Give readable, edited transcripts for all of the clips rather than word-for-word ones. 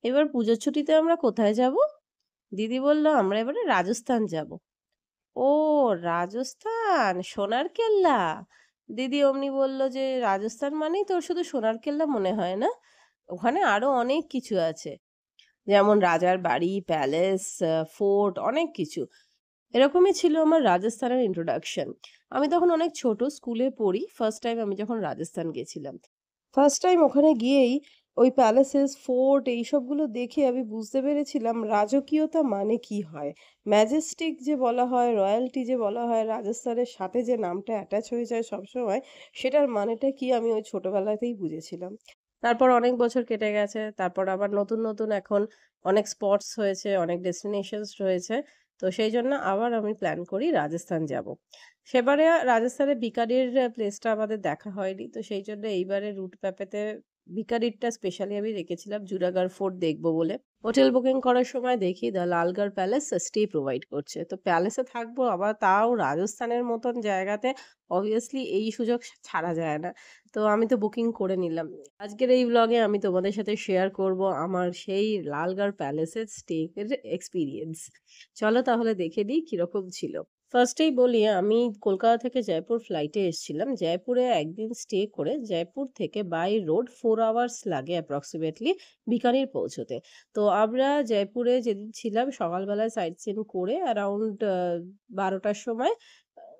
এবার পুজোর ছুটিতে আমরা কোথায় যাব? দিদি বলল, "আমরা এবারে রাজস্থান যাব।" ও রাজস্থান! সোনার কেল্লা? দিদি অমনি বলল যে, "রাজস্থান মানেই তোর শুধু সোনার কেল্লা মনে হয় না? ওখানে আরো অনেক কিছু আছে। যেমন রাজার বাড়ি, প্যালেস, ফোর্ট অনেক কিছু।" এরকমই ছিল আমার রাজস্থানের introduction। আমি তখন অনেক ছোট, স্কুলে পড়ি। ফার্স্ট টাইম আমি যখন রাজস্থান গেছিলাম। ফার্স্ট টাইম ওখানে গিয়েই ওই প্যালেসেস, ফোর্ট এইসবগুলো দেখে আমি বুঝতে পেরেছিলাম রাজকীয়তা মানে কি হয়। ম্যাজেস্টিক যে বলা হয়, রয়্যালটি যে বলা হয়, রাজস্থানের সাথে যে নামটা অ্যাটাচ হয়ে যায় সবসময়, সেটার মানেটা কি আমি ওই ছোটবেলাতেই বুঝেছিলাম। তারপর অনেক বছর কেটে গেছে। তারপর আবার নতুন, নতুন এখন অনেক স্পটস হয়েছে, অনেক ডেস্টিনেশনস রয়েছে। তো সেইজন্য আবার আমি প্ল্যান করি রাজস্থান যাব। সেবারে রাজস্থানের বিকানির প্লেসটা আমাদের দেখা হয়নি। তো সেইজন্য এইবারে রুট ম্যাপেতে বিকানিরটা স্পেশালি আমি রেখেছিলাম জুনাগড় ফোর্ট দেখব বলে। হোটেল বুকিং করার সময় দেখি the Lalgarh palace stay provide করছে। তো প্যালেসে থাকবো আবার তাও রাজস্থানের মতন জায়গাতে obviously এই সুযোগ ছাড়া যায় না। তো আমি তো বুকিং করে নিলাম। আজকের এই ভ্লগে আমি তোমাদের সাথে শেয়ার করব আমার সেই লালগড় প্যালেসের স্টে এর এক্সপেরিয়েন্স। চলো তাহলে দেখে নিই কিরকম ছিল। ফার্স্টেই বলি আমি কলকাতা থেকে জয়পুর ফ্লাইটে এসেছিলাম। জয়পুরে একদিন স্টে করে জয়পুর থেকে বাই রোড 4 আওয়ার্স লাগে অ্যাপ্রক্সিমেটলি বিকানির পৌঁছতে। তো আমরা জয়পুরে যেদিন ছিলাম সকালবেলায় সাইট সিইং করে অ্যারাউন্ড ১২টার সময়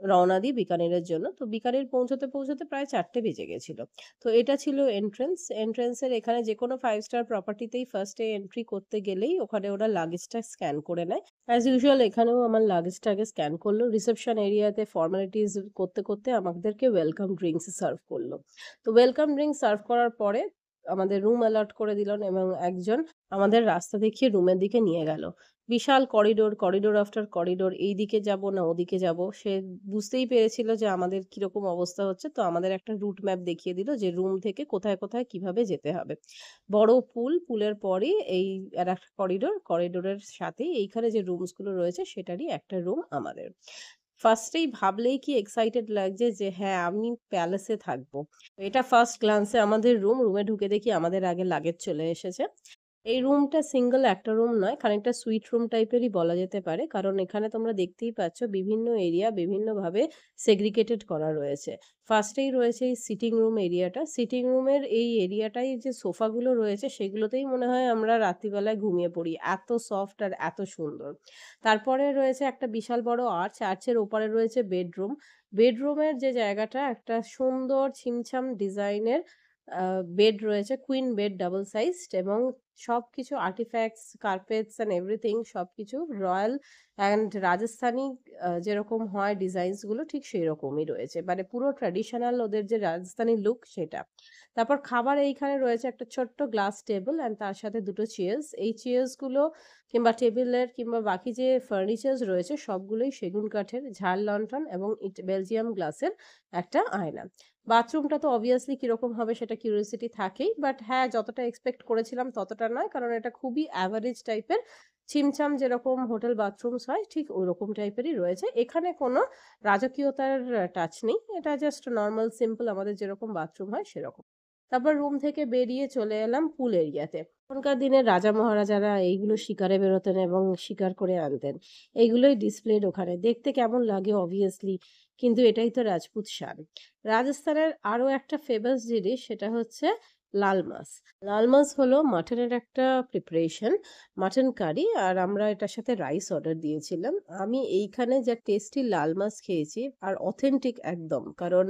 রওনা দিই বিকানিরের জন্য। তো বিকানির পৌঁছতে, পৌঁছতে প্রায় ৪টে বেজে গেছিল। তো এটা ছিল এন্ট্রান্স। এন্ট্রান্সের এখানে যেকোনো 5 স্টার প্রপার্টিতেই ফার্স্ট এ এন্ট্রি করতে গেলেই ওখানে ওরা লাগেজটা স্ক্যান করে নেয়। অ্যাজ ইউজুয়াল এখানেও আমার লাগেজটা আগে স্ক্যান করল। রিসেপশন এরিয়াতে ফর্মালিটিস করতে, করতে আমাদেরকে ওয়েলকাম ড্রিংকস সার্ভ করল। তো ওয়েলকাম ড্রিংকস সার্ভ করার পরে আমাদের রুম অ্যালট করে দিলেন এবং একজন আমাদের রাস্তা দেখিয়ে রুমের দিকে নিয়ে গেল। বিশাল করিডোর, করিডোর আফটার করিডোর এইদিকে যাব না ওদিকে যাব। সে বুঝতেই পেরেছিল যে আমাদের কিরকম অবস্থা হচ্ছে। তো আমাদের একটা রুট ম্যাপ দেখিয়ে দিল যে রুম থেকে কোথায়, কোথায় কিভাবে যেতে হবে। বড় পুল, পুলের পরেই এই আরেকটা করিডোর, করিডোরের সাথেই এইখানে যে রুমস গুলো রয়েছে সেটারই একটা রুম আমাদের। ফার্স্টেই ভাবলেই কি এক্সাইটেড লাগছে যে হ্যাঁ, আমি প্যালেসে থাকবো। এটা ফার্স্ট গ্ল্যান্সে আমাদের রুম। রুমে ঢুকে দেখি আমাদের আগে লাগেজ চলে এসেছে। এই রুমটা সিঙ্গল একটা রুম নয়, খানিকটা সুইট রুম টাইপেরই বলা যেতে পারে। কারণ এখানে তোমরা দেখতেই পাচ্ছ বিভিন্ন এরিয়া বিভিন্নভাবে সেগ্রিগেটেড করা রয়েছে। ফার্স্টেই রয়েছে এই সিটিং রুম এরিয়াটা। সিটিং রুমের এই এরিয়াটায় যে সোফাগুলো রয়েছে সেগুলোতেই মনে হয় আমরা রাত্রিবেলায় ঘুমিয়ে পড়ি। এত সফট আর এত সুন্দর। তারপরে রয়েছে একটা বিশাল বড় আর্চ। আর্চের ওপারে রয়েছে বেডরুম। বেডরুমের যে জায়গাটা একটা সুন্দর ছিমছাম ডিজাইনের আ বেড রয়েছে। কুইন বেড ডাবল সাইজড এবং সবকিছু আর্টিফ্যাক্টস, কার্পেটস অ্যান্ড এভরিথিং সবকিছু রয়াল অ্যান্ড রাজস্থানী যেরকম হয় ডিজাইনস গুলো ঠিক সেইরকমই রয়েছে। মানে পুরো ট্র্যাডিশনাল ওদের যে রাজস্থানী লুক সেটা। তারপর খাবার এইখানে রয়েছে একটা ছোট্ট গ্লাস টেবল অ্যান্ড তার সাথে ২ টো চেয়ার্স। এই চেয়ার্স গুলো কিংবা টেবিলের কিংবা বাকি যে ফার্নিচারস রয়েছে সবগুলোই সেগুন কাঠের, ঝাড় লণ্ঠন এবং বেলজিয়াম গ্লাসের একটা আয়না। বাথরুমটা তো obviously কিরকম হবে সেটা কিউরিওসিটি থাকেই। বাট হ্যাঁ, যতটা এক্সপেক্ট করেছিলাম ততটা নয়। কারণ এটা খুবই এভারেজ টাইপের। ছিমছাম যেরকম হোটেল বাথরুমস হয় ঠিক ওরকম টাইপেরই রয়েছে। এখানে কোনো রাজকীয়তার টাচ নেই। এটা জাস্ট নরমাল সিম্পল আমাদের যেরকম বাথরুম হয় সেরকম। তারপর রুম থেকে বেরিয়ে চলে এলাম পুল এরিয়াতে। তখনকার দিনে রাজা মহারাজারা এইগুলো শিকারে বেরোতেন এবং শিকার করে আনতেন। এইগুলোই ডিসপ্লেড ওখানে। দেখতে কেমন লাগে obviously, কিন্তু এটাই তো রাজপুত শান। রাজস্থানের আরো একটা ফেমাস জিনিস সেটা হচ্ছে লাল মাছ। লাল মাছ হলো মাটনের একটা প্রিপারেশন, মাটন কারি আর আমরা এটার সাথে রাইস অর্ডার দিয়েছিলাম। আমি এইখানে যা টেস্টি লাল মাছ খেয়েছি আর অথেন্টিক একদম। কারণ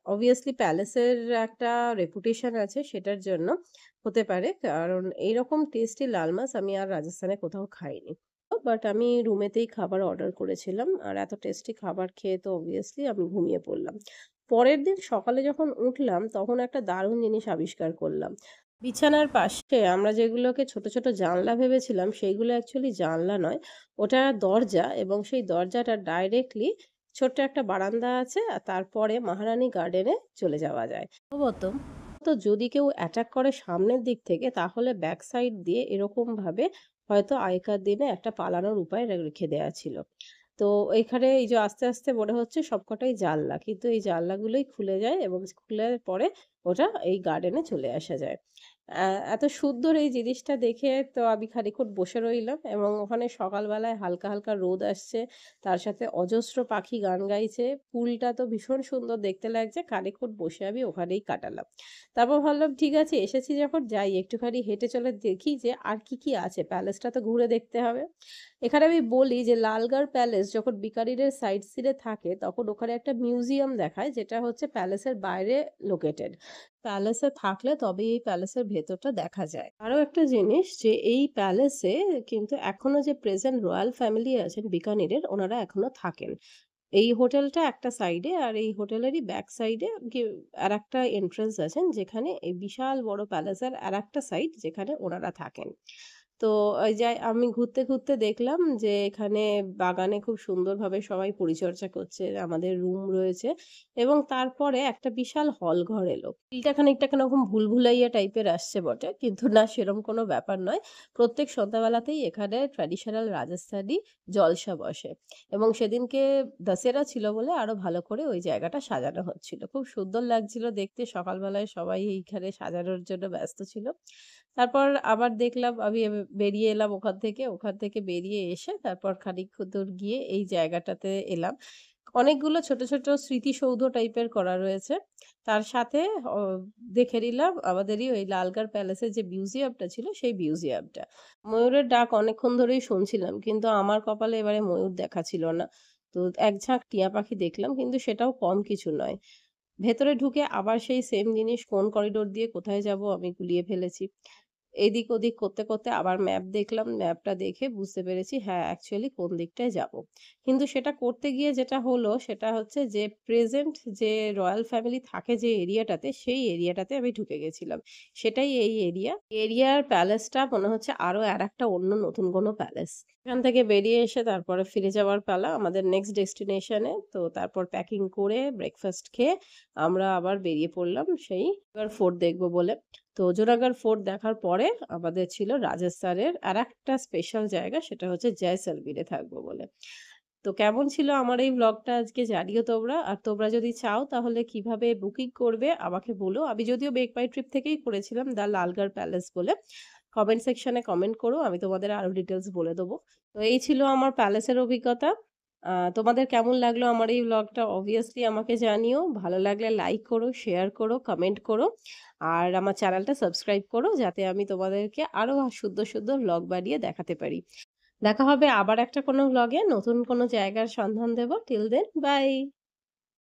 obviously প্যালেসের একটা রেপুটেশন আছে সেটার জন্য হতে পারে। কারণ এইরকম টেস্টি লাল মাছ আমি আর রাজস্থানে কোথাও খাইনি। বাট আমি রুমেতেই খাবার অর্ডার করেছিলাম। আর এত টেস্টি খাবার খেয়ে তো obviously আমি ঘুমিয়ে পড়লাম। পরের দিন সকালে যখন উঠলাম তখন একটা দারুণ জিনিস আবিষ্কার করলাম। বিছানার পাশে আমরা যেগুলোকে ছোট, ছোট জানলা ভেবেছিলাম সেইগুলো অ্যাকচুয়ালি জানলা নয়। ওটা দরজা এবং সেই দরজাটা ডাইরেক্টলি ছোট্ট একটা বারান্দা আছে আর তারপরে মহারানী গার্ডেনে চলে যাওয়া যায়। সম্ভবত তো যদি কেউ অ্যাটাক করে সামনের দিক থেকে তাহলে ব্যাক সাইড দিয়ে এরকমভাবে হয়তো আগেকার দিনে একটা পালানোর উপায় রেখে দেয়া ছিল। তো এখানে এই যে আস্তে, আস্তে মনে হচ্ছে সবকটাই জানলা। কিন্তু এই জানলাগুলোই খুলে যায় এবং খুলার পরে ওটা এই গার্ডেনে চলে আসা যায়। আ এত সুন্দর এই জিনিসটা দেখে তো আমি খানিকক্ষণ বসে রইলাম এবং ওখানে সকালবেলায় হালকা, হালকা রোদ আসছে। তার সাথে অজস্র পাখি গান গাইছে। পুলটা তো ভীষণ সুন্দর দেখতে লাগছে। খানিকক্ষণ বসে আমি ওখানেই কাটালাম। তারপর ভাবলাম ঠিক আছে এসেছি যখন যাই একটুখানি হেঁটে চলে দেখি যে আর কি, কি আছে। প্যালেসটা তো ঘুরে দেখতে হবে। এখানে আমি বলি যে লালগড় প্যালেস যখন বিকানিরের সাইট সিন এ থাকে তখন ওখানে একটা মিউজিয়াম দেখায় যেটা হচ্ছে প্যালেসের বাইরে লোকেটেড। প্যালেসে থাকলে তবেই এই প্যালেসের ভেতরটা দেখা যায়। আরো একটা জিনিস যে এই প্যালেসে কিন্তু এখনো যে প্রেজেন্ট রয়াল ফ্যামিলি আছেন বিকানিরের ওনারা এখনো থাকেন। এই হোটেলটা একটা সাইডে আর এই হোটেলেরই ব্যাক সাইডে আরেকটা এন্ট্রান্স আছেন যেখানে এই বিশাল বড় প্যালেসের আরেকটা সাইড যেখানে ওনারা থাকেন। তো ওই যে আমি ঘুরতে, ঘুরতে দেখলাম যে এখানে বাগানে খুব সুন্দরভাবে সবাই পরিচর্যা করছে। আমাদের রুম রয়েছে এবং তারপরে একটা বিশাল হল ঘর এলো। ফিলটা খানিকটা কিরকম ভুলভুলাইয়া টাইপের আসছে বটে। কিন্তু না সেরম কোনো ব্যাপার নয়। প্রত্যেক সন্ধ্যাবেলাতেই এখানে ট্র্যাডিশনাল রাজস্থানি জলসা বসে এবং সেদিনকে দাসেরা ছিল বলে আরো ভালো করে ওই জায়গাটা সাজানো হচ্ছিল। খুব সুন্দর লাগছিল দেখতে। সকালবেলায় সবাই এইখানে সাজানোর জন্য ব্যস্ত ছিল। তারপর আবার দেখলাম আমি বেরিয়ে এলাম ওখান থেকে। ওখান থেকে বেরিয়ে এসে তারপর খানিক দূর গিয়ে এই জায়গাটাতে এলাম। অনেকগুলো ছোট, ছোট স্মৃতিসৌধ টাইপের করা রয়েছে। তার সাথে অ দেখে নিলাম আমাদেরই ওই লালগড় প্যালেসের যে মিউজিয়ামটা ছিল সেই মিউজিয়ামটা। ময়ূরের ডাক অনেকক্ষণ ধরেই শুনছিলাম। কিন্তু আমার কপালে এবারে ময়ূর দেখা ছিল না। তো এক ঝাঁক টিয়া পাখি দেখলাম কিন্তু সেটাও কম কিছু নয়। ভেতরে ঢুকে আবার সেই সেম জিনিস কোন করিডোর দিয়ে কোথায় যাবো আমি গুলিয়ে ফেলেছি। এদিক ওদিক করতে, করতে আবার ম্যাপ দেখলাম। ম্যাপটা দেখে বুঝতে পেরেছি হ্যাঁ, অ্যাকচুয়ালি কোন দিকটায় যাবো। কিন্তু সেটা করতে গিয়ে যেটা হলো সেটা হচ্ছে যে প্রেজেন্ট যে রয়াল ফ্যামিলি থাকে যে এরিয়াটাতে সেই এরিয়াটাতে আমি ঢুকে গেছিলাম। সেটাই এই এরিয়া। এরিয়ার প্যালেসটা মনে হচ্ছে আরো আরেকটা অন্য নতুন কোনো প্যালেস। এখান থেকে বেরিয়ে এসে তারপরে ফিরে যাওয়ার পালা আমাদের নেক্সট ডেস্টিনেশন এ। তো তারপর প্যাকিং করে ব্রেকফাস্ট খেয়ে আমরা আবার বেরিয়ে পড়লাম সেই ফোর্ট দেখব বলে। তো জুনাগড় ফোর্ট দেখার পরে আমাদের ছিল রাজস্থানের আরেকটা স্পেশাল জায়গা সেটা হচ্ছে জয়সলমীরে থাকবো বলে। তো কেমন ছিল আমার এই ব্লগটা আজকে জানিও তোমরা। আর তোমরা যদি চাও তাহলে কিভাবে বুকিং করবে আমাকে বলো। আমি যদিও মেক মাই ট্রিপ থেকেই করেছিলাম দ্য লালগড় প্যালেস বলে। কমেন্ট সেকশনে কমেন্ট করো। আমি তোমাদের আরো ডিটেইলস বলে দেবো। তো এই ছিল আমার প্যালেসের অভিজ্ঞতা। তোমাদের কেমন লাগলো আমার এই ব্লগটা obviously আমাকে জানিও। ভালো লাগলে লাইক করো, শেয়ার করো, কমেন্ট করো। আর আমার চ্যানেলটা সাবস্ক্রাইব করো যাতে আমি তোমাদেরকে আরো সুন্দর, সুন্দর ব্লগ বানিয়ে দেখাতে পারি। দেখা হবে আবার একটা কোনো ব্লগে নতুন কোনো জায়গার সন্ধান দেব। Till then by.